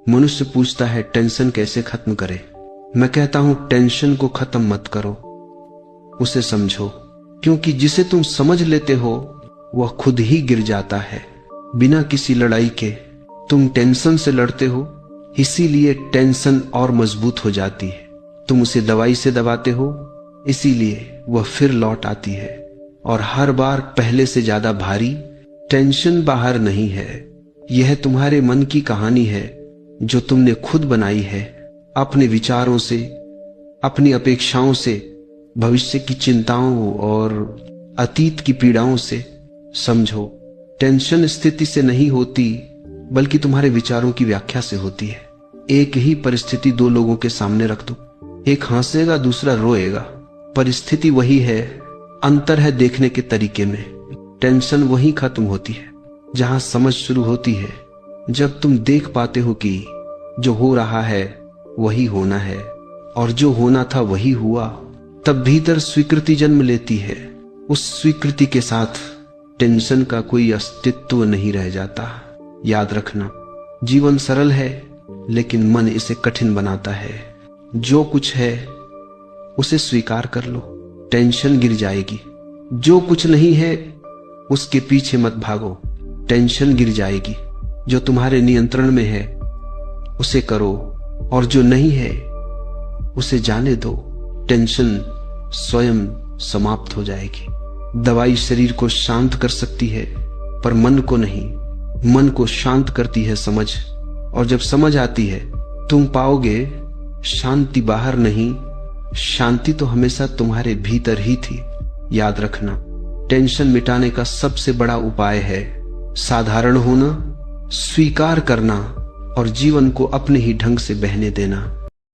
मनुष्य पूछता है टेंशन कैसे खत्म करे। मैं कहता हूं टेंशन को खत्म मत करो, उसे समझो, क्योंकि जिसे तुम समझ लेते हो वह खुद ही गिर जाता है बिना किसी लड़ाई के। तुम टेंशन से लड़ते हो, इसीलिए टेंशन और मजबूत हो जाती है। तुम उसे दवाई से दबाते हो, इसीलिए वह फिर लौट आती है, और हर बार पहले से ज्यादा भारी। टेंशन बाहर नहीं है, यह तुम्हारे मन की कहानी है जो तुमने खुद बनाई है, अपने विचारों से, अपनी अपेक्षाओं से, भविष्य की चिंताओं और अतीत की पीड़ाओं से। समझो, टेंशन स्थिति से नहीं होती बल्कि तुम्हारे विचारों की व्याख्या से होती है। एक ही परिस्थिति दो लोगों के सामने रख दो, एक हंसेगा दूसरा रोएगा, परिस्थिति वही है, अंतर है देखने के तरीके में। टेंशन वहीं खत्म होती है जहां समझ शुरू होती है, जब तुम देख पाते हो कि जो हो रहा है वही होना है और जो होना था वही हुआ। तब भीतर स्वीकृति जन्म लेती है। उस स्वीकृति के साथ टेंशन का कोई अस्तित्व नहीं रह जाता। याद रखना, जीवन सरल है लेकिन मन इसे कठिन बनाता है। जो कुछ है उसे स्वीकार कर लो, टेंशन गिर जाएगी। जो कुछ नहीं है उसके पीछे मत भागो, टेंशन गिर जाएगी। जो तुम्हारे नियंत्रण में है उसे करो, और जो नहीं है उसे जाने दो। टेंशन स्वयं समाप्त हो जाएगी। दवाई शरीर को शांत कर सकती है पर मन को नहीं। मन को शांत करती है समझ, और जब समझ आती है तुम पाओगे शांति बाहर नहीं, शांति तो हमेशा तुम्हारे भीतर ही थी। याद रखना, टेंशन मिटाने का सबसे बड़ा उपाय है साधारण होना, स्वीकार करना और जीवन को अपने ही ढंग से बहने देना।